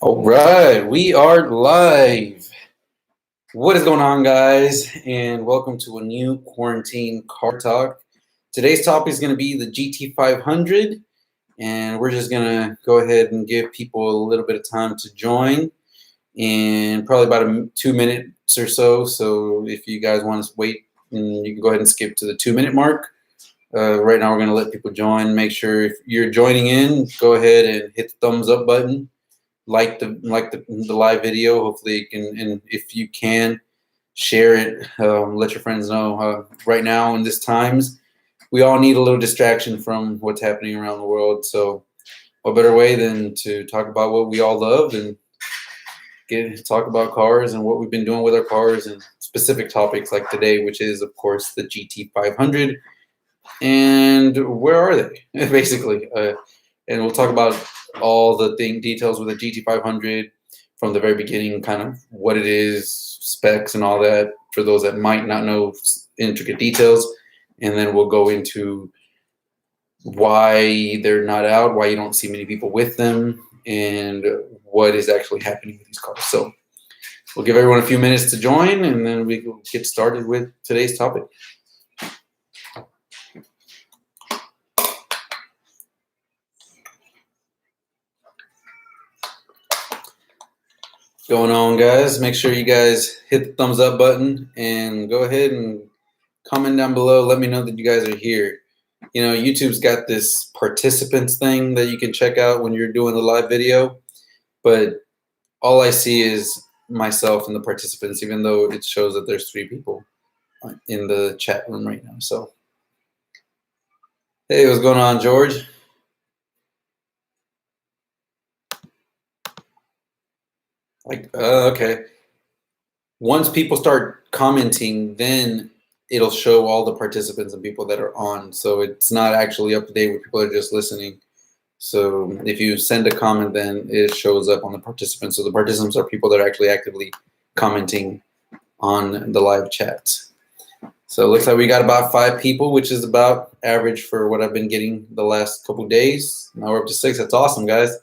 All right, we are live. What is going on, guys? And welcome to a new quarantine car talk. Today's topic is going to be the GT500, and we're just going to go ahead and give people a little bit of time to join, and probably about 2 minutes or so. So if you guys want to wait, you can go ahead and skip to the 2-minute mark. Right now, we're going to let people join. Make sure if you're joining in, go ahead and hit the thumbs up button. Like the live video. Hopefully you can, and if you can, share it. Let your friends know. Right now in these times, we all need a little distraction from what's happening around the world. So what better way than to talk about what we all love and talk about cars and what we've been doing with our cars and specific topics like today, which is of course the GT500. And where are they basically? And we'll talk about all the details with the GT500 from the very beginning, kind of what it is, specs and all that, for those that might not know intricate details. And then we'll go into why they're not out, why you don't see many people with them, and what is actually happening with these cars. So we'll give everyone a few minutes to join, and then we will get started with today's topic. Going on, guys? Make sure you guys hit the thumbs up button and go ahead and comment down below. Let me know that you guys are here. You know, YouTube's got this participants thing that you can check out when you're doing the live video, but all I see is myself and the participants, even though it shows that there's 3 people in the chat room right now. So, hey, what's going on, George? Okay. Once people start commenting, then it'll show all the participants and people that are on. So it's not actually up to date where people are just listening. So if you send a comment, then it shows up on the participants. So the participants are people that are actually actively commenting on the live chats. So it looks like we got about 5 people, which is about average for what I've been getting the last couple days. Now we're up to 6. That's awesome, guys.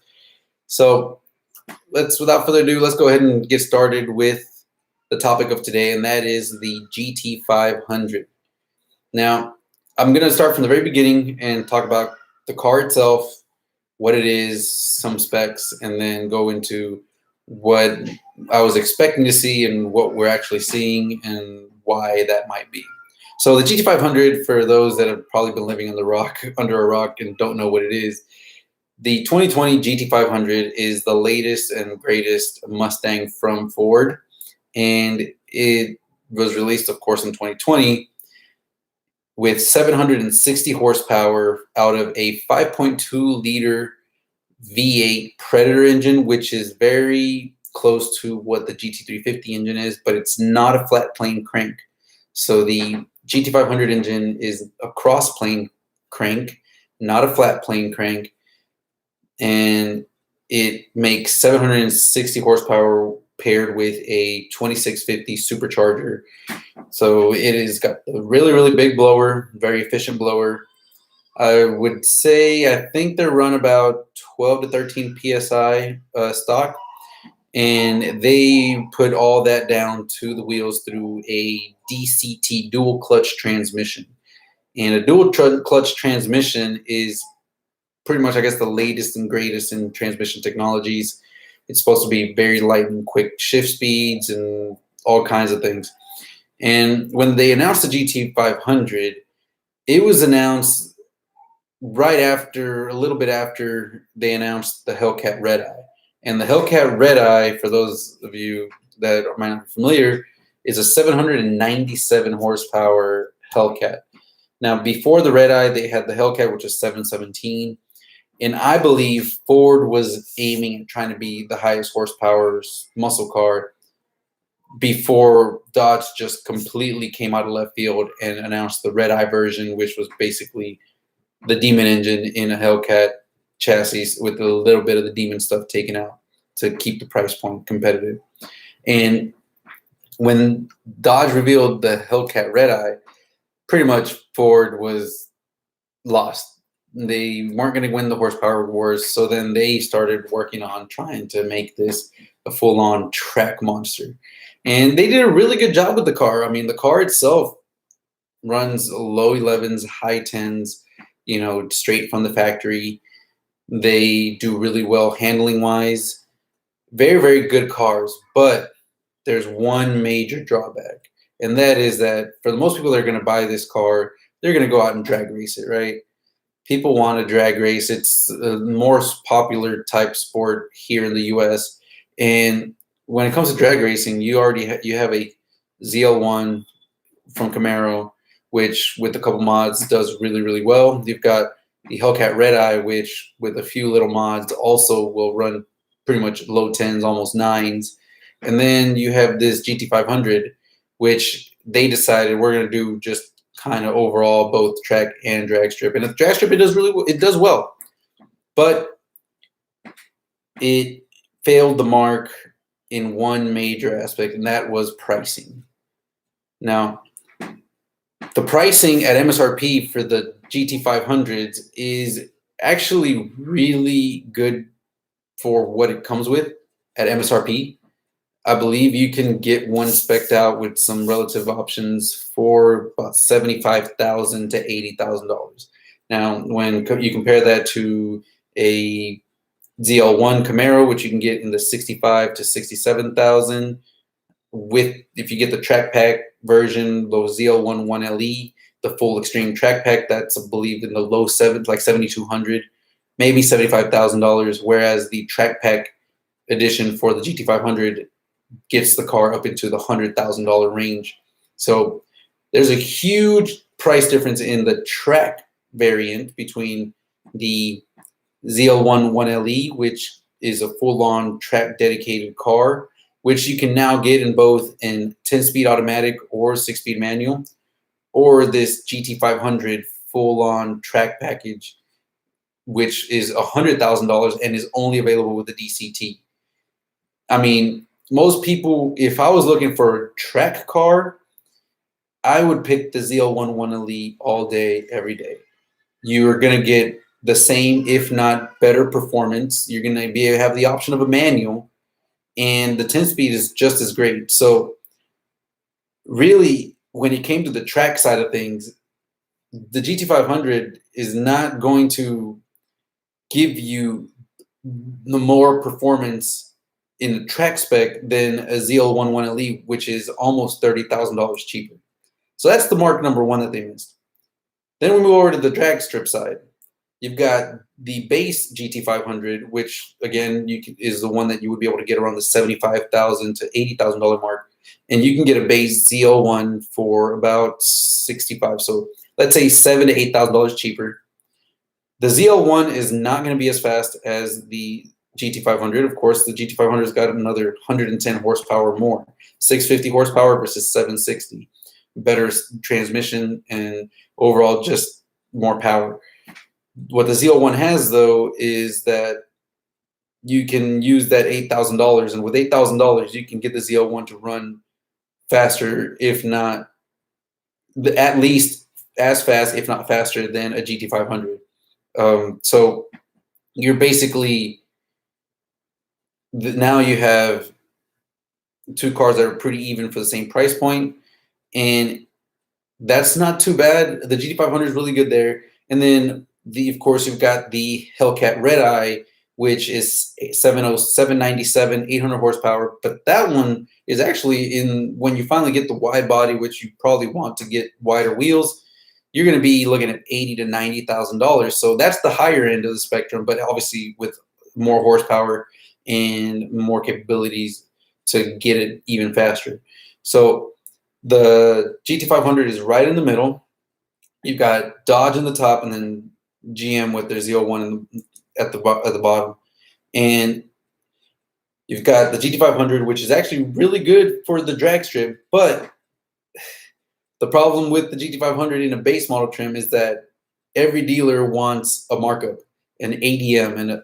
So without further ado, let's go ahead and get started with the topic of today, and that is the GT500. Now, I'm going to start from the very beginning and talk about the car itself, what it is, some specs, and then go into what I was expecting to see and what we're actually seeing and why that might be. So the GT500, for those that have probably been living under a rock and don't know what it is, the 2020 GT500 is the latest and greatest Mustang from Ford, and it was released, of course, in 2020 with 760 horsepower out of a 5.2-liter V8 Predator engine, which is very close to what the GT350 engine is, but it's not a flat plane crank. So the GT500 engine is a cross plane crank, not a flat plane crank. And it makes 760 horsepower paired with a 2650 supercharger. So it has got a really, really big blower, very efficient blower. I would say I think they run about 12 to 13 PSI stock, and they put all that down to the wheels through a DCT, dual clutch transmission. And a dual clutch transmission is pretty much, I guess, the latest and greatest in transmission technologies. It's supposed to be very light and quick shift speeds and all kinds of things. And when they announced the GT500, it was announced right after, a little bit after they announced the Hellcat Red Eye. And the Hellcat Red Eye, for those of you that might not be familiar, is a 797 horsepower Hellcat. Now, before the Red Eye, they had the Hellcat, which was 717. And I believe Ford was aiming at trying to be the highest horsepower muscle car before Dodge just completely came out of left field and announced the Red Eye version, which was basically the Demon engine in a Hellcat chassis with a little bit of the Demon stuff taken out to keep the price point competitive. And when Dodge revealed the Hellcat Red Eye, pretty much Ford was lost. they weren't going to win the horsepower wars, so then they started working on trying to make this a full-on track monster. And they did a really good job with the car. I mean, the car itself runs low 11s, high 10s, you know, straight from the factory. They do really well handling-wise. Very, very good cars, but there's one major drawback, and that is that for the most people that are going to buy this car, they're going to go out and drag race it, right? People want to drag race. It's a more popular type sport here in the U.S. And when it comes to drag racing, you already you have a ZL1 from Camaro, which with a couple mods does really, really well. You've got the Hellcat Red Eye, which with a few little mods also will run pretty much low 10s, almost 9s. And then you have this GT500, which they decided we're going to do just kind of overall both track and drag strip. And the drag strip, it does well, but it failed the mark in one major aspect, and that was pricing. Now, the pricing at MSRP for the GT500s is actually really good for what it comes with at MSRP. I believe you can get one spec'd out with some relative options for about $75,000 to $80,000. Now, when you compare that to a ZL1 Camaro, which you can get in the $65,000 to $67,000, with if you get the track pack version, the ZL1 1LE, the full extreme track pack, that's I believe in the low sevens, like $7,200, maybe $75,000. Whereas the track pack edition for the GT500 gets the car up into the $100,000 range. So there's a huge price difference in the track variant between the ZL1 1LE, which is a full-on track dedicated car, which you can now get in both in 10-speed automatic or 6-speed manual, or this GT500 full-on track package, which is $100,000 and is only available with the DCT. I mean, most people, if I was looking for a track car, I would pick the ZL1 1LE all day, every day. You are going to get the same, if not better performance. You're going to be able to have the option of a manual, and the 10-speed is just as great. So really, when it came to the track side of things, the GT500 is not going to give you the more performance in the track spec than a ZL1 1LE, which is almost $30,000 cheaper. So that's the mark number one that they missed. Then we move over to the drag strip side. You've got the base GT500, which again is the one that you would be able to get around the $75,000 to $80,000 mark, and you can get a base ZL1 for about $65,000. So let's say $7,000 to $8,000 cheaper. The ZL1 is not going to be as fast as the GT500. Of course, the GT500 has got another 110 horsepower more, 650 horsepower versus 760. Better transmission and overall just more power. What the ZL1 has, though, is that you can use that $8,000, and with $8,000, you can get the ZL1 to run faster, if not at least as fast, if not faster, than a GT500. So you're basically now you have two cars that are pretty even for the same price point, and that's not too bad. The GT500 is really good there, and then of course you've got the Hellcat Red Eye, which is 797, 800 horsepower, but that one is actually when you finally get the wide body, which you probably want to get wider wheels, you're going to be looking at $80,000 to $90,000. So that's the higher end of the spectrum, but obviously with more horsepower and more capabilities to get it even faster. So the GT500 is right in the middle. You've got Dodge in the top, and then GM with their ZL1 at the bottom. And you've got the GT500, which is actually really good for the drag strip, but the problem with the GT500 in a base model trim is that every dealer wants a markup, an ADM, and an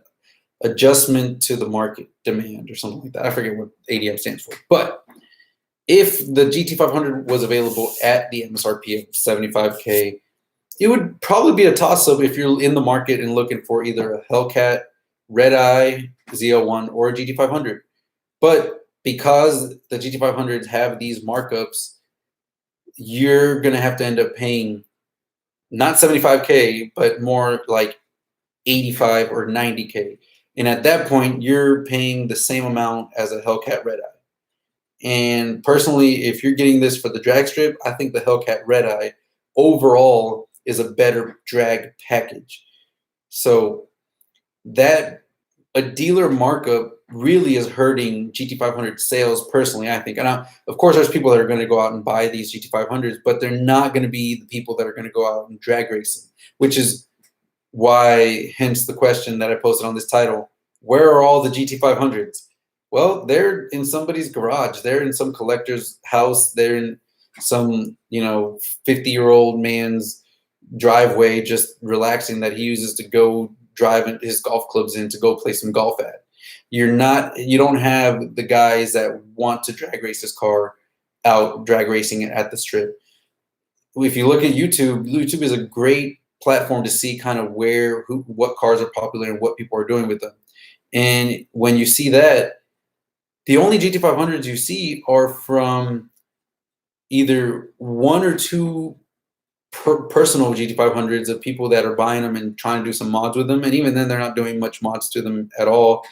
adjustment to the market demand or something like that. I forget what ADM stands for. But if the GT500 was available at the MSRP of $75K, It would probably be a toss-up if you're in the market and looking for either a Hellcat, Red Eye, ZL1, or a GT500. But because the GT500s have these markups, you're going to have to end up paying not 75K, but more like 85 or 90K. And at that point, you're paying the same amount as a Hellcat Red Eye. And personally, if you're getting this for the drag strip, I think the Hellcat Red Eye overall is a better drag package. So that a dealer markup really is hurting GT500 sales personally, I think. And of course, there's people that are going to go out and buy these GT500s, but they're not going to be the people that are going to go out and drag race them, which is why, hence the question that I posted on this title, where are all the GT500s? Well, they're in somebody's garage. They're in some collector's house. They're in some, 50-year-old man's driveway, just relaxing, that he uses to go drive his golf clubs in to go play some golf at. You don't have the guys that want to drag race this car out drag racing it at the strip. If you look at YouTube is a great platform to see kind of what cars are popular and what people are doing with them. And when you see that, the only GT500s you see are from either one or two personal GT500s of people that are buying them and trying to do some mods with them. And even then, they're not doing much mods to them at all.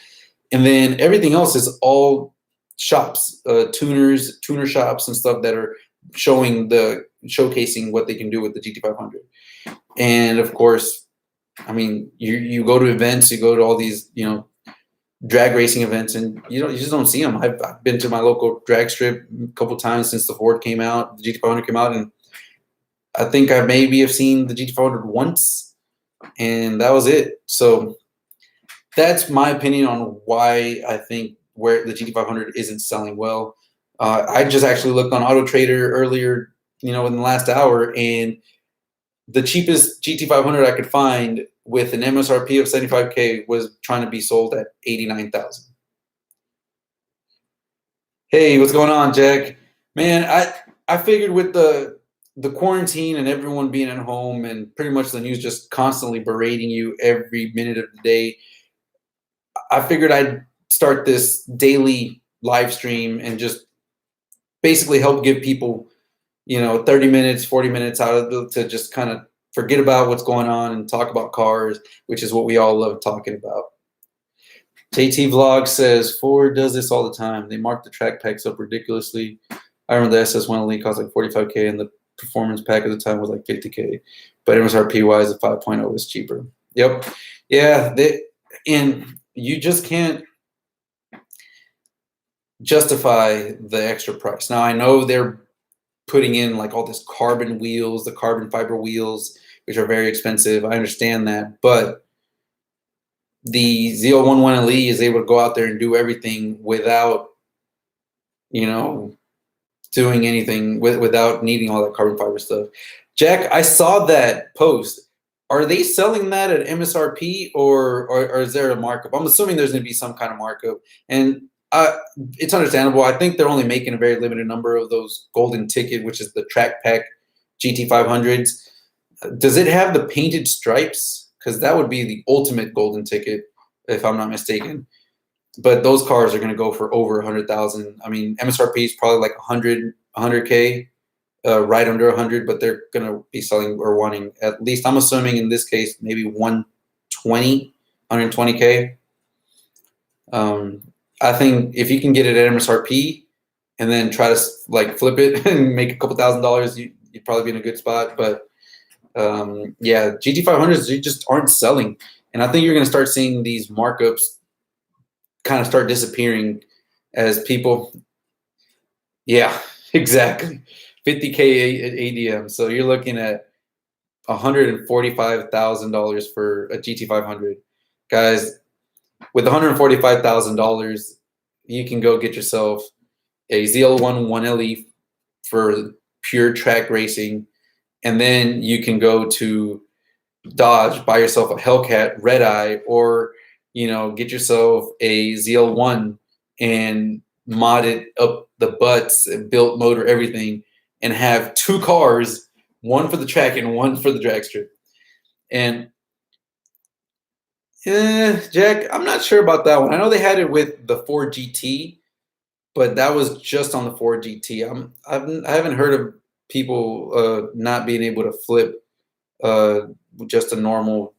And then everything else is all shops, tuner shops and stuff that are showcasing what they can do with the GT500. And of course, I mean, you go to events, you go to all these, drag racing events, and you just don't see them. I've been to my local drag strip a couple times since the Ford came out, the GT500 came out, and I think I maybe have seen the GT500 once, and that was it. So that's my opinion on why I think where the GT500 isn't selling well. I just actually looked on Auto Trader earlier, in the last hour, and the cheapest GT500 I could find with an MSRP of 75K was trying to be sold at 89,000. Hey, what's going on, Jack? Man, I figured with the quarantine and everyone being at home and pretty much the news just constantly berating you every minute of the day, I figured I'd start this daily live stream and just basically help give people, 30 minutes, 40 minutes to just kind of forget about what's going on and talk about cars, which is what we all love talking about. JT Vlog says, Ford does this all the time. They mark the track packs up ridiculously. I remember the SS MOD LIST cost like 45K and the performance pack at the time was like 50K. But MSRP wise, the 5.0 was cheaper. Yep. Yeah. And you just can't justify the extra price. Now, I know they're putting in like all this carbon wheels, the carbon fiber wheels, which are very expensive. I understand that, but the ZL1 MOD LE is able to go out there and do everything without, doing anything without needing all that carbon fiber stuff. Jack, I saw that post. Are they selling that at MSRP or is there a markup? I'm assuming there's going to be some kind of markup, and it's understandable. I think they're only making a very limited number of those golden ticket, which is the track pack GT500s. Does it have the painted stripes? Because that would be the ultimate golden ticket, if I'm not mistaken. But those cars are going to go for over 100,000. I mean, MSRP is probably like 100K, right under 100, but they're going to be selling or wanting at least, I'm assuming in this case, maybe 120K. I think if you can get it at MSRP and then try to like flip it and make a couple $1,000s, you'd probably be in a good spot. But yeah, GT500s, they just aren't selling. And I think you're going to start seeing these markups kind of start disappearing as people. Yeah, exactly. 50K ADM. So you're looking at $145,000 for a GT500. Guys, with $145,000, you can go get yourself a ZL1 MOD LE for pure track racing. And then you can go to Dodge, buy yourself a Hellcat Red Eye, or get yourself a ZL1 and mod it up the butts, built motor, everything, and have two cars one for the track and one for the drag strip. And Jack, I'm not sure about that one. I know they had it with the Ford GT, but that was just on the Ford GT. I haven't heard of people not being able to flip just a normal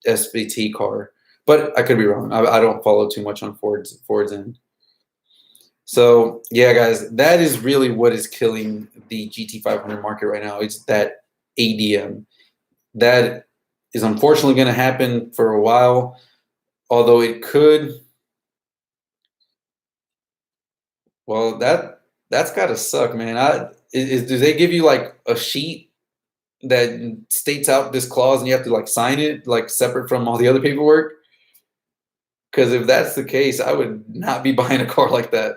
SVT car, but I could be wrong. I don't follow too much on Ford's end. So yeah, guys, that is really what is killing the GT500 market right now. It's that ADM. That is unfortunately going to happen for a while, although it could. Well, that's got to suck, man. Do they give you like a sheet that states out this clause and you have to like sign it like separate from all the other paperwork? Because if that's the case, I would not be buying a car like that.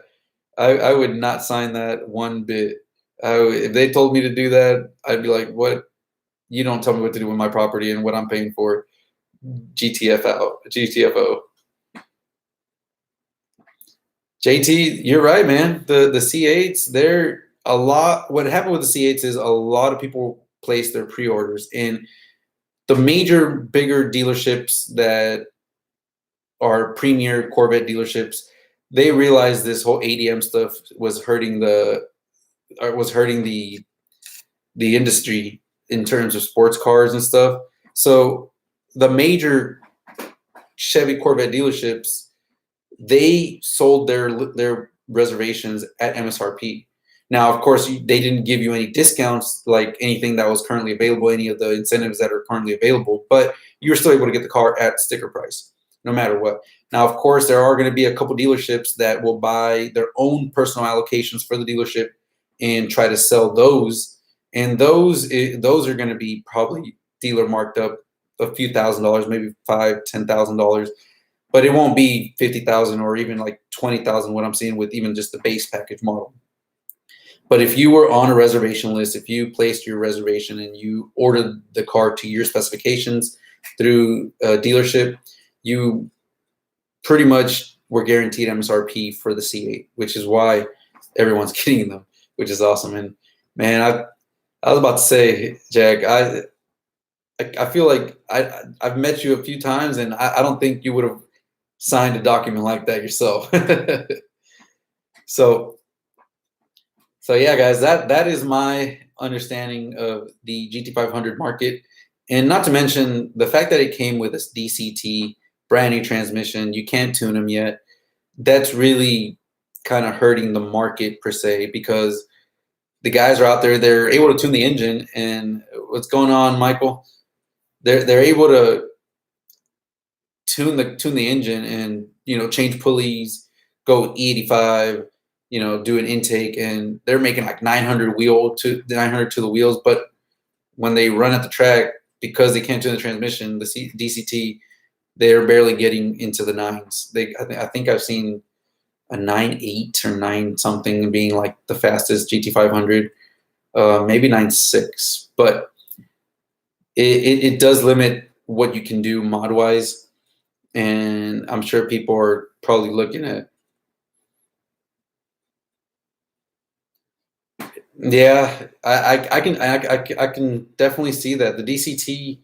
I would not sign that one bit. If they told me to do that, I'd be like, what? You don't tell me what to do with my property and what I'm paying for. GTFO. JT, you're right, man. The C8s, they're a lot. What happened with the C8s is a lot of people placed their pre-orders, and the major, bigger dealerships that are premier Corvette dealerships, they realized this whole ADM stuff was hurting the industry in terms of sports cars and stuff. So the major Chevy Corvette dealerships, they sold their reservations at MSRP. Now, of course, they didn't give you any discounts like anything that was currently available, any of the incentives that are currently available, but you were still able to get the car at sticker price, no matter what. Now, of course, there are going to be a couple dealerships that will buy their own personal allocations for the dealership and try to sell those. And those are going to be probably dealer marked up a few $1,000s, maybe $5,000, $10,000. But it won't be 50,000 or even like 20,000. What I'm seeing with even just the base package model. But if you were on a reservation list, if you placed your reservation and you ordered the car to your specifications through a dealership, you pretty much were guaranteed MSRP for the C8, which is why everyone's getting them, which is awesome. And man, I was about to say, Jack, I feel like I've met you a few times, and I don't think you would have signed a document like that yourself. So yeah, guys, that is my understanding of the GT500 market, and not to mention the fact that it came with a DCT, brand new transmission. You can't tune them yet. That's really kind of hurting the market per se, because the guys are out there. They're able to tune the engine, and what's going on, Michael? They're able to tune the engine and change pulleys, go E85, do an intake, and they're making like 900 to the wheels. But when they run at the track, because they can't tune the transmission, the DCT, they're barely getting into the nines. I think I've seen a 9.8 or 9 something being like the fastest GT500, maybe 9.6, but it does limit what you can do mod wise, and I'm sure people are probably looking at. Yeah, I can definitely see that the DCT,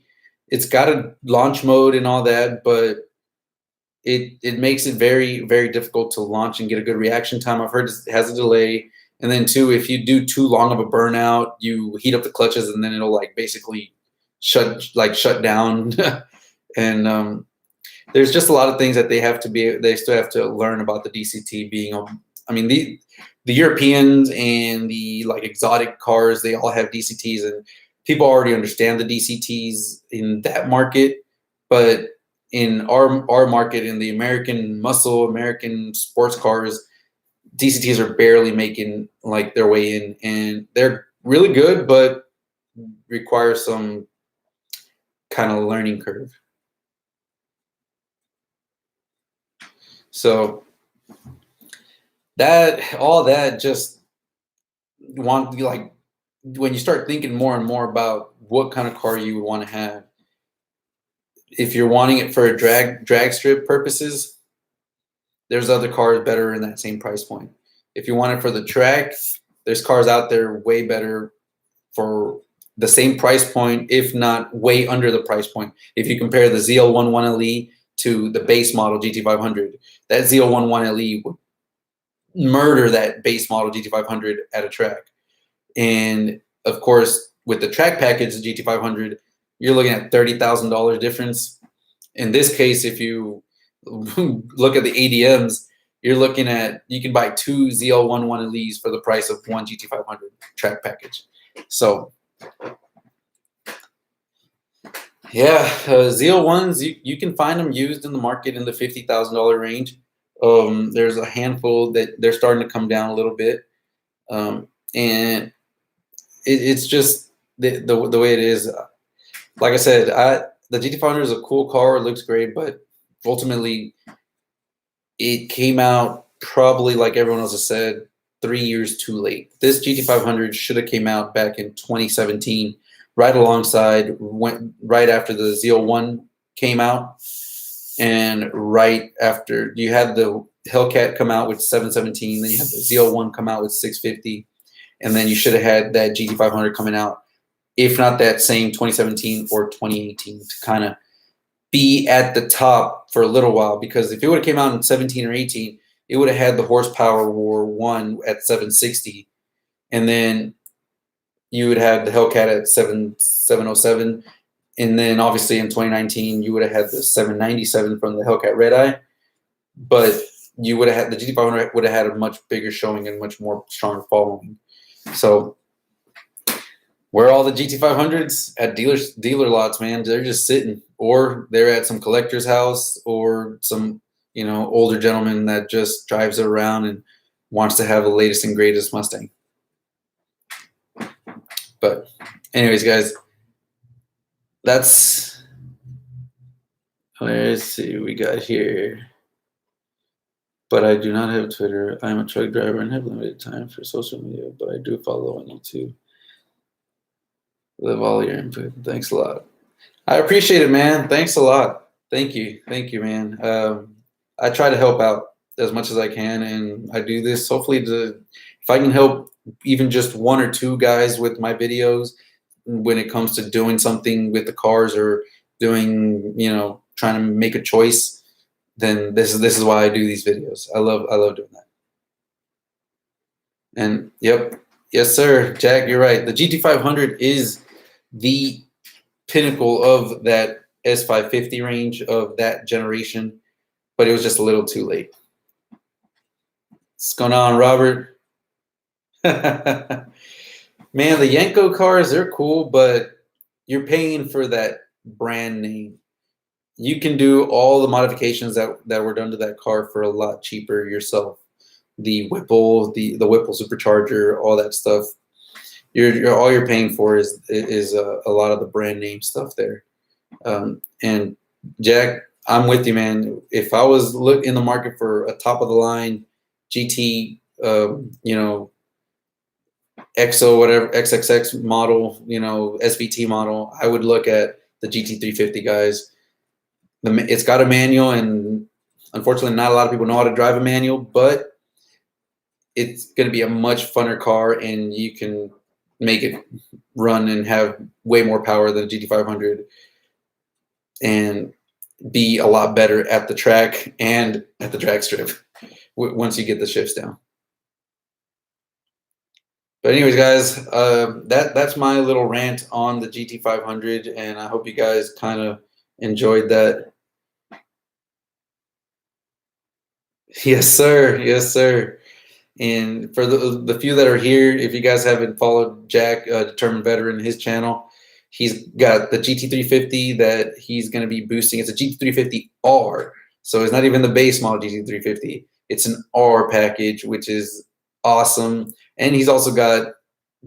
it's got a launch mode and all that, but it makes it very, very difficult to launch and get a good reaction time. I've heard it has a delay, and then too, if you do too long of a burnout, you heat up the clutches, and then it'll like basically shut down. And there's just a lot of things that they still have to learn about the DCT being. I mean, the Europeans and the like exotic cars, they all have DCTs, and people already understand the DCTs in that market. But in our market, in the American muscle, American sports cars, DCTs are barely making like their way in, and they're really good, but require some kind of learning curve. So all that just like when you start thinking more and more about what kind of car you would want to have, if you're wanting it for a drag strip purposes, there's other cars better in that same price point. If you want it for the track, there's cars out there way better for the same price point, if not way under the price point. If you compare the ZL1 1LE to the base model GT500, that ZL1 1LE would murder that base model GT500 at a track. And of course, with the track package, the GT500, you're looking at $30,000 difference. In this case, if you look at the ADMs, you're looking at, you can buy 2 ZL1 1LEs for the price of 1 GT500 track package. So yeah, ZL1s, you can find them used in the market in the $50,000 range. There's a handful that they're starting to come down a little bit. And it's just the way it is. Like I said, the GT500 is a cool car. It looks great, but ultimately it came out probably, like everyone else has said, 3 years too late. This GT500 should have came out back in 2017, right alongside, right after the ZL1 came out, and right after you had the Hellcat come out with 717, then you had the ZL1 come out with 650, and then you should have had that GT500 coming out, if not that same 2017 or 2018, to kind of be at the top for a little while. Because if it would have came out in 17 or 18, it would have had the horsepower war 1 at 760, and then you would have the Hellcat at 707, and then obviously in 2019 you would have had the 797 from the Hellcat Red Eye, but you would have had the GT500 would have had a much bigger showing and much more stronger following. So where are all the GT500s? At dealer lots, man. They're just sitting, or they're at some collector's house, or some older gentleman that just drives it around and wants to have the latest and greatest Mustang. But anyways, guys, let's see what we got here. But I do not have Twitter. I'm a truck driver and have limited time for social media, but I do follow on YouTube. Love all your input. Thanks a lot. I appreciate it, man. Thanks a lot. Thank you, man. I try to help out as much as I can, and I do this hopefully if I can help even just 1 or 2 guys with my videos when it comes to doing something with the cars, or doing, trying to make a choice, then this is why I do these videos. I love doing that. And yep, yes sir, Jack, you're right. The GT500 is the pinnacle of that S550 range, of that generation, but it was just a little too late. What's going on, Robert? Man, the Yenko cars, they're cool, but you're paying for that brand name. You can do all the modifications that were done to that car for a lot cheaper yourself. The Whipple, the Whipple supercharger, all that stuff. All you're paying for is a lot of the brand name stuff there. And Jack, I'm with you, man. If I was in the market for a top of the line GT, XO, whatever, XXX model, SVT model, I would look at the GT350 guys. It's got a manual, and unfortunately not a lot of people know how to drive a manual, but it's going to be a much funner car, and you can make it run and have way more power than a GT500 and be a lot better at the track and at the drag strip once you get the shifts down. But anyways, guys, that's my little rant on the GT500, and I hope you guys kind of enjoyed that. Yes, sir. Yes, sir. And for the few that are here, if you guys haven't followed Jack, Determined Veteran, his channel, he's got the GT350 that he's going to be boosting. It's a GT350R, so it's not even the base model GT350. It's an R package, which is awesome. And he's also got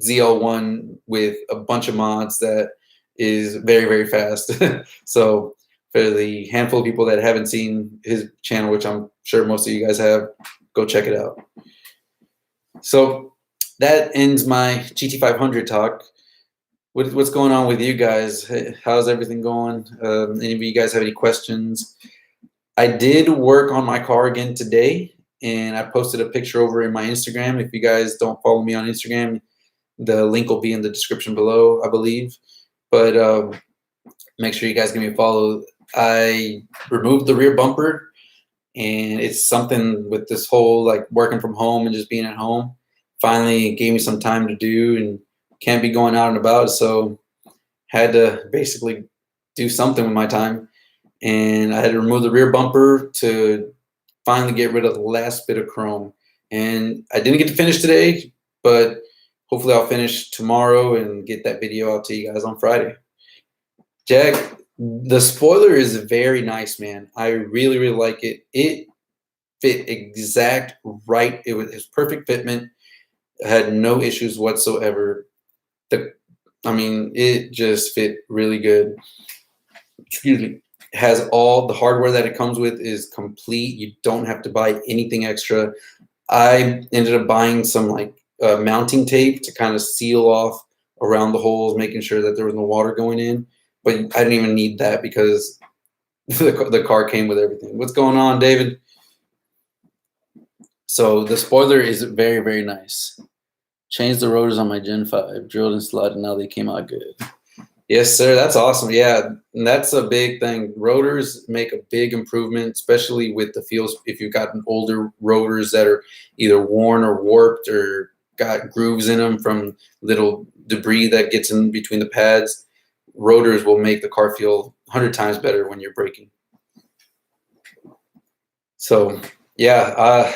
ZL1 with a bunch of mods that is very, very fast. So for the handful of people that haven't seen his channel, which I'm sure most of you guys have, go check it out. So that ends my GT500 talk. What's going on with you guys? How's everything going? Any of you guys have any questions? I did work on my car again today, and I posted a picture over in my Instagram. If you guys don't follow me on Instagram, The link will be in the description below, I believe. But make sure you guys give me a follow. I removed the rear bumper, and it's something with this whole like working from home and just being at home. Finally gave me some time to do, and can't be going out and about, so had to basically do something with my time. And I had to remove the rear bumper to finally get rid of the last bit of chrome. And I didn't get to finish today, but hopefully I'll finish tomorrow and get that video out to you guys on Friday. Jack, the spoiler is very nice, man. I really, really like it. It fit exact right. It was perfect fitment. I had no issues whatsoever. It just fit really good. Excuse me. It has all the hardware that it comes with is complete. You don't have to buy anything extra. I ended up buying some like mounting tape to kind of seal off around the holes, making sure that there was no water going in. But I didn't even need that because the car came with everything. What's going on, David? So the spoiler is very, very nice. Changed the rotors on my Gen 5, drilled and slotted, and now they came out good. Yes, sir. That's awesome. Yeah, that's a big thing. Rotors make a big improvement, especially with the feels. If you've got older rotors that are either worn or warped or got grooves in them from little debris that gets in between the pads, rotors will make the car feel 100 times better when you're braking. So, yeah,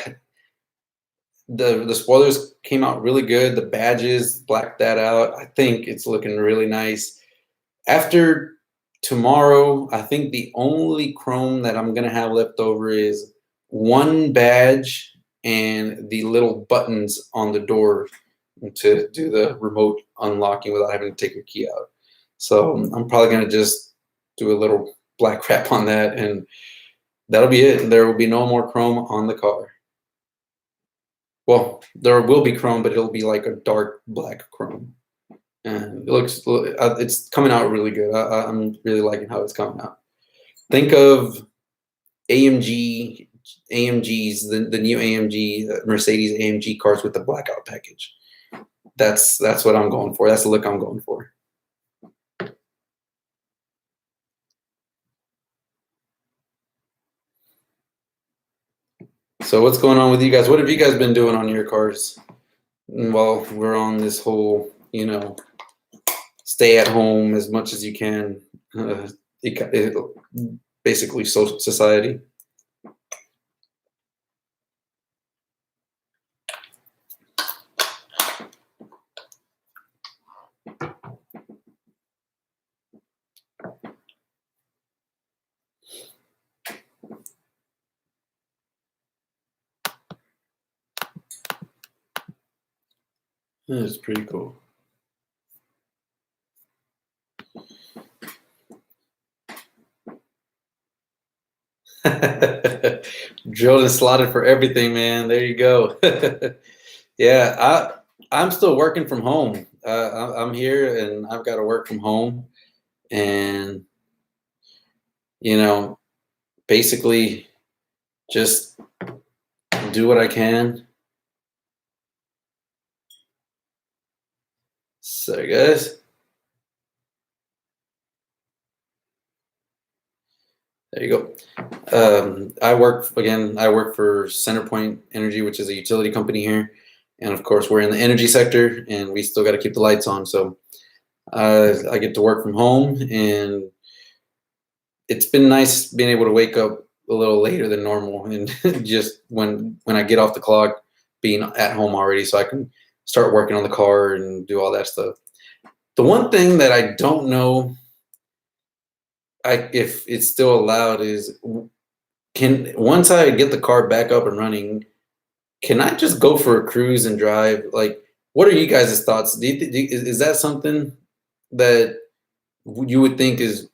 the spoilers came out really good. The badges blacked that out. I think it's looking really nice. After tomorrow, I think the only chrome that I'm gonna have left over is one badge and the little buttons on the door to do the remote unlocking without having to take your key out. So I'm probably gonna just do a little black wrap on that, and that'll be it. There will be no more chrome on the car. Well, there will be chrome, but it'll be like a dark black chrome. And it's coming out really good. I'm really liking how it's coming out. Think of AMGs, the new AMG, Mercedes AMG cars with the blackout package. That's what I'm going for. That's the look I'm going for. So what's going on with you guys? What have you guys been doing on your cars? Well, we're on this whole, stay at home as much as you can. Basically, social society. That's pretty cool. Drilled and slotted for everything, man. There you go. Yeah, I'm still working from home. I'm here and I've got to work from home, and basically just do what I can. Sorry, guys. There you go. I work for Centerpoint Energy, which is a utility company here, and of course we're in the energy sector, and we still got to keep the lights on. So I get to work from home, and it's been nice being able to wake up a little later than normal, and just when I get off the clock, being at home already, so I can start working on the car and do all that stuff. The one thing that I don't know if it's still allowed is, once I get the car back up and running, can I just go for a cruise and drive? Like, what are you guys' thoughts? Is that something that you would think is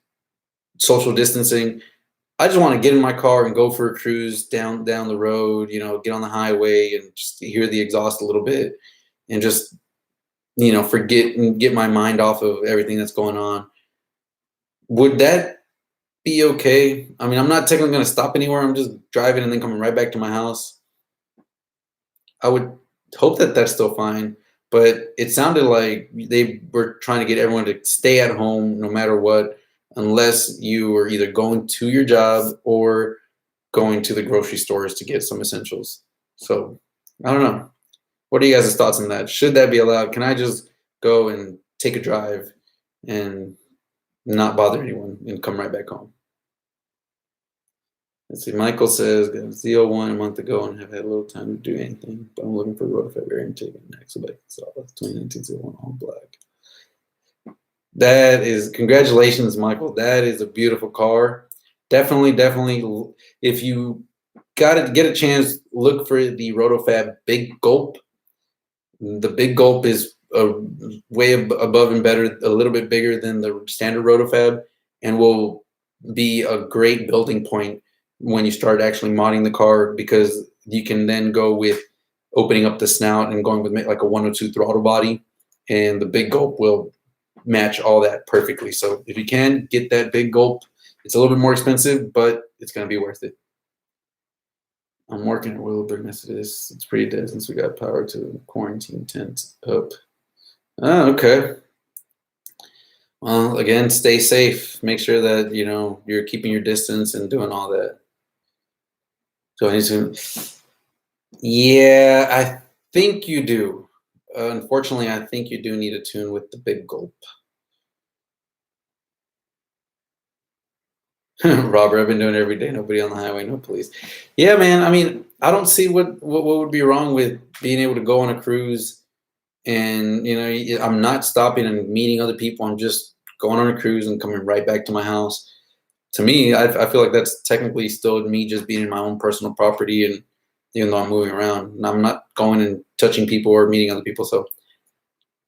social distancing? I just want to get in my car and go for a cruise down the road, get on the highway and just hear the exhaust a little bit and just, forget and get my mind off of everything that's going on. Would that be okay? I mean, I'm not technically going to stop anywhere. I'm just driving and then coming right back to my house. I would hope that that's still fine. but it sounded like they were trying to get everyone to stay at home no matter what, unless you were either going to your job or going to the grocery stores to get some essentials. So I don't know. What are you guys' thoughts on that? Should that be allowed? Can I just go and take a drive and not bother anyone and come right back home? Let's see. Michael says, got a ZL1 a month ago and have had little time to do anything, but I'm looking for Rotofab air intake and axleback. So that's 2019 ZL1 all black. That is, congratulations, Michael. That is a beautiful car. Definitely. If you got to get a chance, look for the Rotofab Big Gulp. The Big Gulp is way above and better, a little bit bigger than the standard Rotofab, and will be a great building point when you start actually modding the car, because you can then go with opening up the snout and going with like a 102 throttle body, and the Big Gulp will match all that perfectly. So if you can get that Big Gulp, it's a little bit more expensive, but it's going to be worth it. I'm working at Willowbrook, this. It's pretty dead since we got power to quarantine tents up. Oh, okay. Well, again, stay safe. Make sure that, you know, you're keeping your distance and doing all that. So I need to, yeah, I think you do. Unfortunately, I think you do need a tune with the Big Gulp. Robert, I've been doing it every day. Nobody on the highway, no police. Yeah, man. I mean, I don't see what would be wrong with being able to go on a cruise, and you know, I'm not stopping and meeting other people. I'm just going on a cruise and coming right back to my house. To me, I feel like that's technically still me just being in my own personal property, and even though I'm moving around, and I'm not going and touching people or meeting other people. So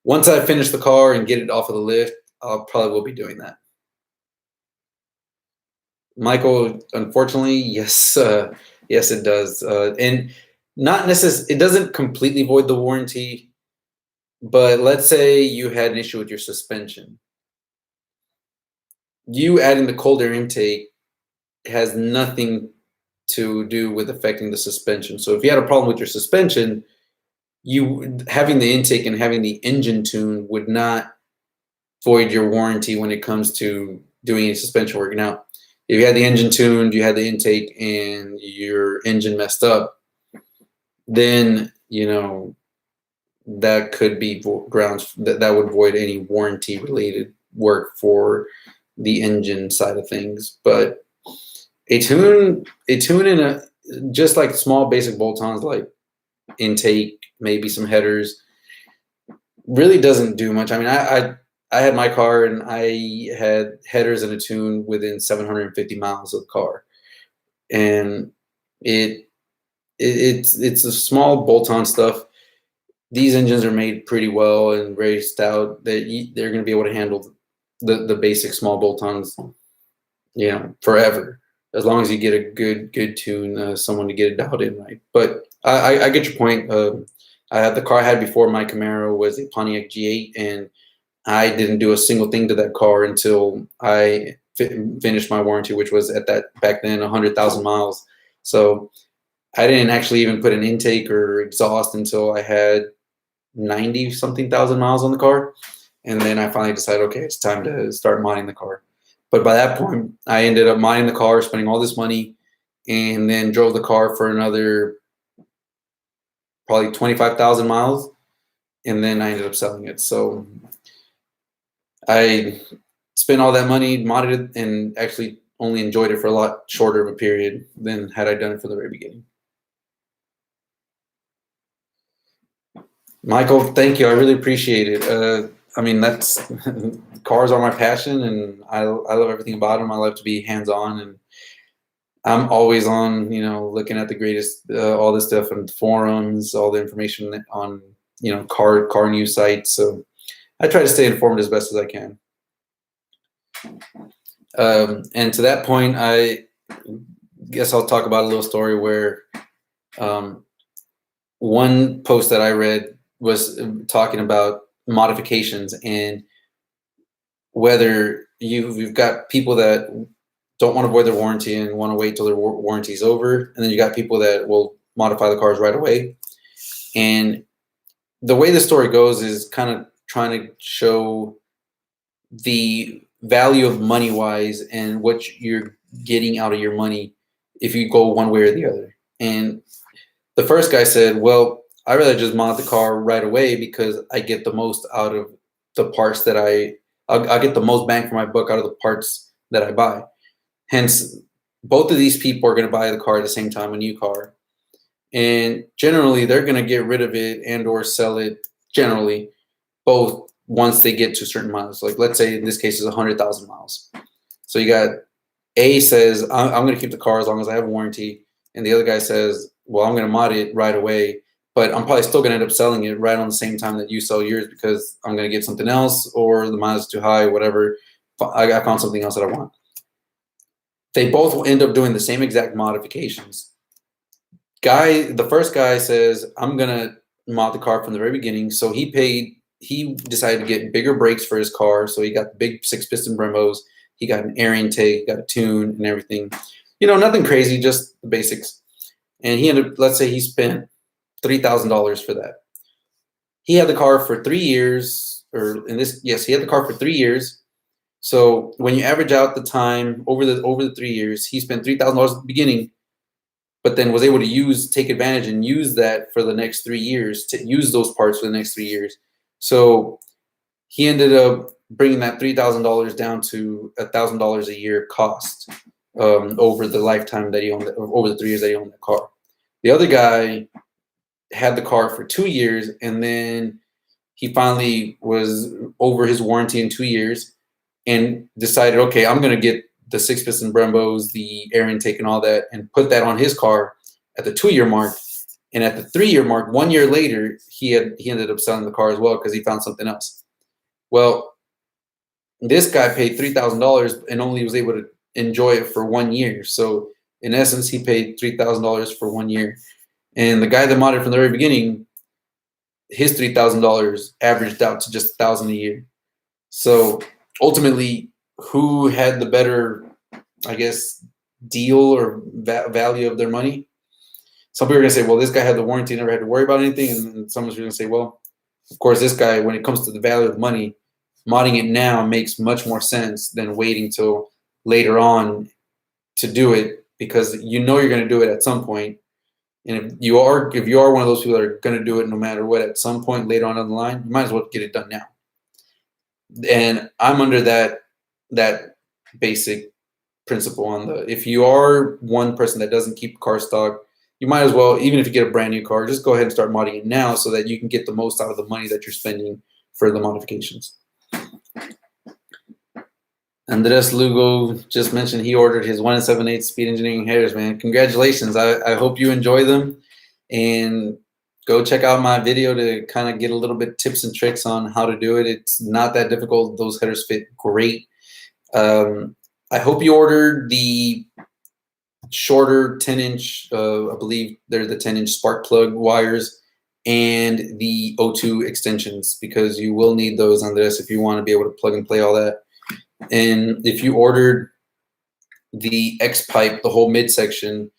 once I finish the car and get it off of the lift, I'll probably will be doing that. Michael, unfortunately, yes, yes, it does, and not necessarily. It doesn't completely void the warranty, but let's say you had an issue with your suspension. You adding the cold air intake has nothing to do with affecting the suspension. So if you had a problem with your suspension, you having the intake and having the engine tune would not void your warranty when it comes to doing any suspension work. Now, if you had the engine tuned, you had the intake, and your engine messed up, then, you know, that could be grounds that would void any warranty related work for the engine side of things. But a tune in a, just like small basic bolt-ons like intake, maybe some headers, really doesn't do much. I mean, I had my car and I had headers and a tune within 750 miles of the car, and it's a small bolt-on stuff. These engines are made pretty well and very stout that they're going to be able to handle the basic small bolt-ons, you know, forever, as long as you get a good tune, someone to get it dialed in right. But I get your point. I had the car I had before my Camaro was a Pontiac G8, and I didn't do a single thing to that car until I finished my warranty, which was at that back then 100,000 miles. So I didn't actually even put an intake or exhaust until I had 90 something thousand miles on the car, and then I finally decided, okay, it's time to start modding the car. But by that point, I ended up modding the car, spending all this money, and then drove the car for another probably 25,000 miles, and then I ended up selling it. So I spent all that money, modded it, and actually only enjoyed it for a lot shorter of a period than had I done it from the very beginning. Michael, thank you. I really appreciate it. I mean, that's cars are my passion, and I love everything about them. I love to be hands-on, and I'm always on, you know, looking at the greatest, all this stuff on forums, all the information on, you know, car news sites. So I try to stay informed as best as I can. And to that point, I guess I'll talk about a little story where one post that I read was talking about modifications, and whether you've got people that don't want to void their warranty and want to wait till their warranty is over, and then you got people that will modify the cars right away. And the way the story goes is kind of trying to show the value of money wise and what you're getting out of your money if you go one way or the other. And the first guy said, well, I'd rather just mod the car right away because I get the most out of the parts that I'll get the most bang for my buck out of the parts that I buy. Hence, both of these people are going to buy the car at the same time, a new car. And generally, they're going to get rid of it and or sell it, generally, both once they get to certain miles. Like, let's say in this case is 100,000 miles. So you got A says, I'm going to keep the car as long as I have a warranty. And the other guy says, well, I'm going to mod it right away, but I'm probably still going to end up selling it right on the same time that you sell yours because I'm going to get something else or the mileage is too high, whatever. I found something else that I want. They both will end up doing the same exact modifications. The first guy says, I'm going to mod the car from the very beginning. So he decided to get bigger brakes for his car. So he got the big 6-piston Brembos. He got an air intake, got a tune and everything. You know, nothing crazy, just the basics. And he ended up, let's say he spent $3,000 for that. He had the car for 3 years, he had the car for 3 years. So when you average out the time over the 3 years, he spent $3,000 at the beginning, but then was able to take advantage and use that for the next 3 years, to use those parts for the next 3 years. So he ended up bringing that $3,000 down to $1,000 a year cost over the lifetime that he owned, over the 3 years that he owned the car. The other guy had the car for 2 years, and then he finally was over his warranty in 2 years and decided, okay, I'm going to get the 6-piston Brembos, the air intake and all that, and put that on his car at the 2-year mark. And at the 3-year mark, 1 year later, he ended up selling the car as well because he found something else. Well, this guy paid $3,000 and only was able to enjoy it for 1 year. So in essence, he paid $3,000 for 1 year. And the guy that modded from the very beginning, his $3,000 averaged out to just $1,000 a year. So ultimately, who had the better, I guess, deal or value of their money? Some people are going to say, well, this guy had the warranty, never had to worry about anything. And someone's going to say, well, of course, this guy, when it comes to the value of money, modding it now makes much more sense than waiting till later on to do it, because you know you're going to do it at some point. And if you are one of those people that are going to do it no matter what at some point later on down the line, you might as well get it done now. And I'm under that basic principle on if you are one person that doesn't keep car stock, you might as well, even if you get a brand new car, just go ahead and start modding it now so that you can get the most out of the money that you're spending for the modifications. Andres Lugo just mentioned he ordered his 1 7/8 speed engineering headers, man. Congratulations. I hope you enjoy them. And go check out my video to kind of get a little bit tips and tricks on how to do it. It's not that difficult. Those headers fit great. I hope you ordered the shorter 10-inch, I believe they're the 10-inch spark plug wires, and the O2 extensions, because you will need those on this if you want to be able to plug and play all that. And if you ordered the X pipe, the whole midsection,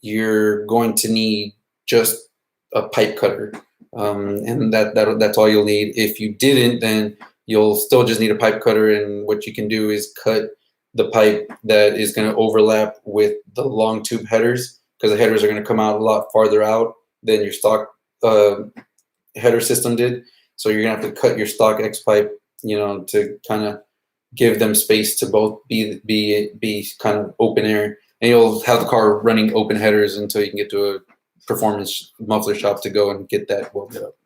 you're going to need just a pipe cutter, and that's all you'll need. If you didn't, then you'll still just need a pipe cutter, and what you can do is cut the pipe that is going to overlap with the long tube headers, because the headers are going to come out a lot farther out than your stock header system did. So you're going to have to cut your stock X pipe, to kind of give them space to both be kind of open air, and you'll have the car running open headers until you can get to a performance muffler shop to go and get that welded up.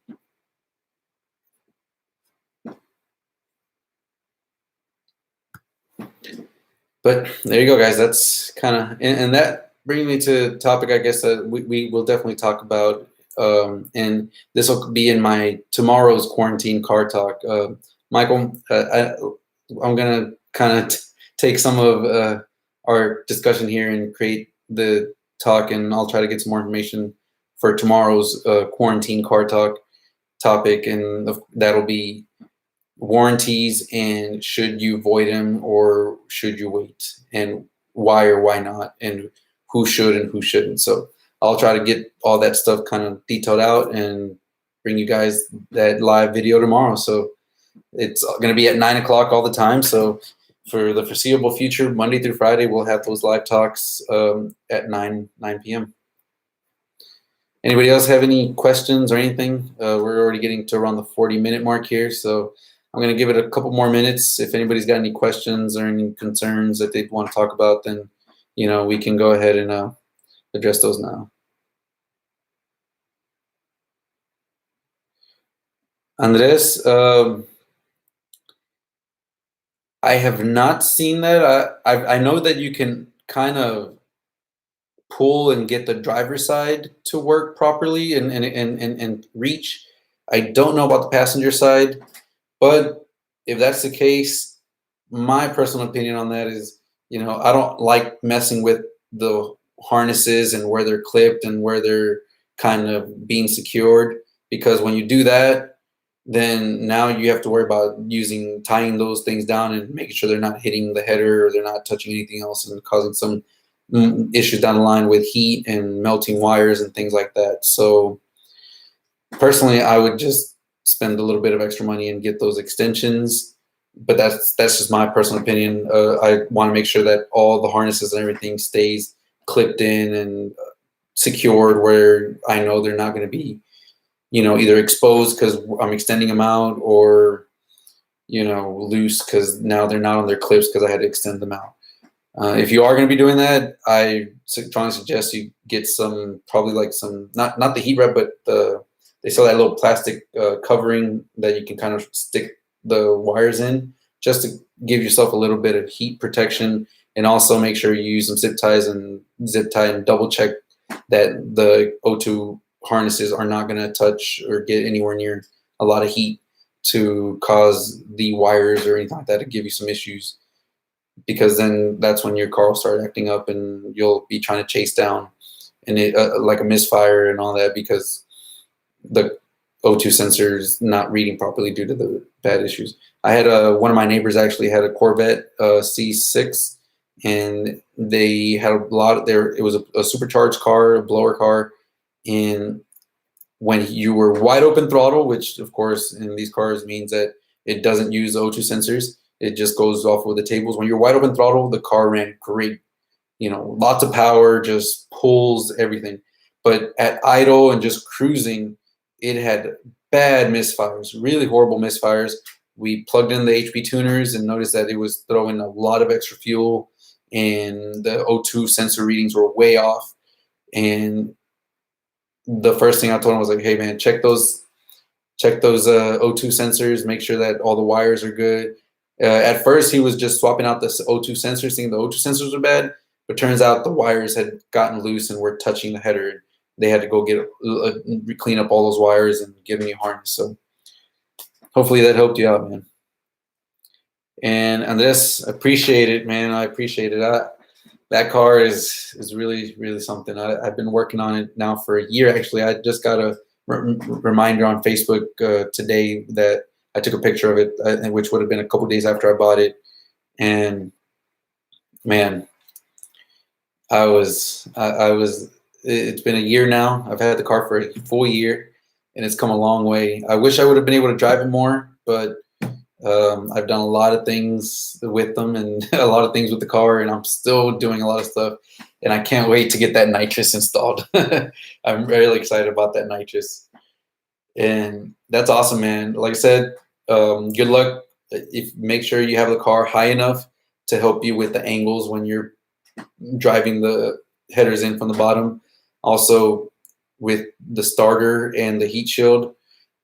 But there you go, guys. That's kind of, and that brings me to a topic, I guess, that we will definitely talk about, and this will be in my tomorrow's quarantine car talk. Michael, I'm gonna kind of take some of our discussion here and create the talk, and I'll try to get some more information for tomorrow's quarantine car talk topic, and that'll be warranties and should you void them or should you wait, and why or why not, and who should and who shouldn't. So I'll try to get all that stuff kind of detailed out and bring you guys that live video tomorrow. So it's going to be at 9 o'clock all the time. So for the foreseeable future, Monday through Friday, we'll have those live talks at 9 p.m. Anybody else have any questions or anything? We're already getting to around the 40-minute mark here, so I'm going to give it a couple more minutes. If anybody's got any questions or any concerns that they want to talk about, then we can go ahead and address those now. Andres, I have not seen that. I know that you can kind of pull and get the driver's side to work properly and reach. I don't know about the passenger side, but if that's the case, my personal opinion on that is, I don't like messing with the harnesses and where they're clipped and where they're kind of being secured, because when you do that, then now you have to worry about tying those things down and making sure they're not hitting the header or they're not touching anything else and causing some issues down the line with heat and melting wires and things like that. So personally, I would just spend a little bit of extra money and get those extensions, but that's just my personal opinion. I want to make sure that all the harnesses and everything stays clipped in and secured where I know they're not going to be, either exposed because I'm extending them out, or loose because now they're not on their clips because I had to extend them out. If you are going to be doing that, I strongly suggest you get some, probably like some, not the heat wrap, but they sell that little plastic covering that you can kind of stick the wires in, just to give yourself a little bit of heat protection, and also make sure you use some zip ties and double check that the O2 harnesses are not going to touch or get anywhere near a lot of heat to cause the wires or anything like that to give you some issues. Because then that's when your car will start acting up and you'll be trying to chase down and like a misfire and all that, because the O2 sensor is not reading properly due to the bad issues. I had one of my neighbors actually had a Corvette C6, and they had a lot there. It was a supercharged car, a blower car, and when you were wide open throttle, which of course in these cars means that it doesn't use O2 sensors, it just goes off with the tables. When you're wide open throttle, the car ran great. Lots of power, just pulls everything. But at idle and just cruising, it had bad misfires, really horrible misfires. We plugged in the HP tuners and noticed that it was throwing a lot of extra fuel, and the O2 sensor readings were way off. And the first thing I told him was like, hey man, check those O2 sensors, make sure that all the wires are good. At first, he was just swapping out the O2 sensors, thinking the O2 sensors were bad, but turns out the wires had gotten loose and were touching the header. They had to go clean up all those wires and give me a harness. So hopefully that helped you out, man. And Andres, appreciate it, man. I appreciate it. That car is really, really something. I've been working on it now for a year. Actually, I just got a reminder on Facebook today that I took a picture of it, which would have been a couple days after I bought it. And man, it's been a year now. I've had the car for a full year, and it's come a long way. I wish I would have been able to drive it more, but I've done a lot of things with them and a lot of things with the car, and I'm still doing a lot of stuff. And I can't wait to get that nitrous installed. I'm really excited about that nitrous. And that's awesome, man. Like I said, good luck. Make sure you have the car high enough to help you with the angles when you're driving the headers in from the bottom. Also, with the starter and the heat shield,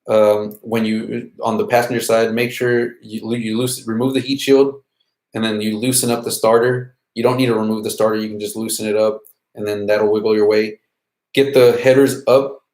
when you on the passenger side, make sure you remove the heat shield, and then you loosen up the starter. You don't need to remove the starter. You can just loosen it up, and then that'll wiggle your way. Get the headers up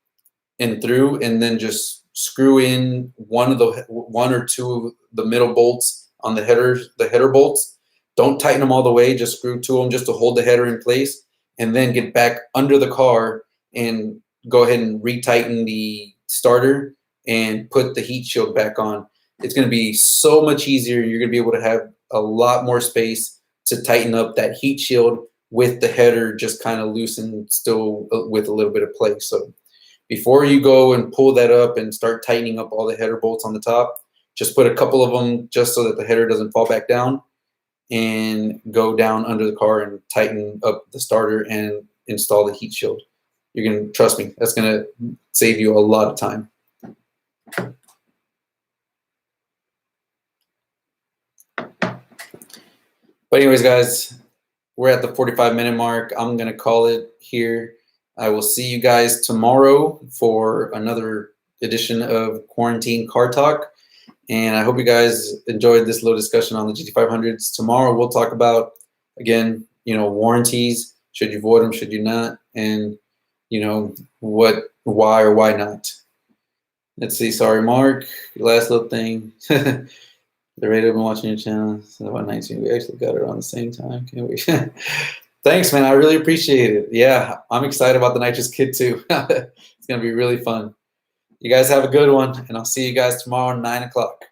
and through, and then just screw in one or two of the middle bolts on the header bolts. Don't tighten them all the way. Just screw two of them just to hold the header in place, and then get back under the car and go ahead and retighten the starter and put the heat shield back on. It's going to be so much easier. You're going to be able to have a lot more space to tighten up that heat shield with the header just kind of loosened still with a little bit of play. So before you go and pull that up and start tightening up all the header bolts on the top, just put a couple of them just so that the header doesn't fall back down, and go down under the car and tighten up the starter and install the heat shield. You're going to, trust me, that's going to save you a lot of time. But anyways, guys, we're at the 45-minute mark. I'm going to call it here. I will see you guys tomorrow for another edition of Quarantine Car Talk. And I hope you guys enjoyed this little discussion on the GT500s. Tomorrow we'll talk about, again, you know, warranties. Should you void them? Should you not? And, you know, what, why or why not? Let's see. Sorry, Mark. Last little thing. The rate of watching your channel. So about 19. We actually got it on the same time. Can't we? Thanks, man. I really appreciate it. Yeah, I'm excited about the Nitrous kit too. It's going to be really fun. You guys have a good one, and I'll see you guys tomorrow at 9 o'clock.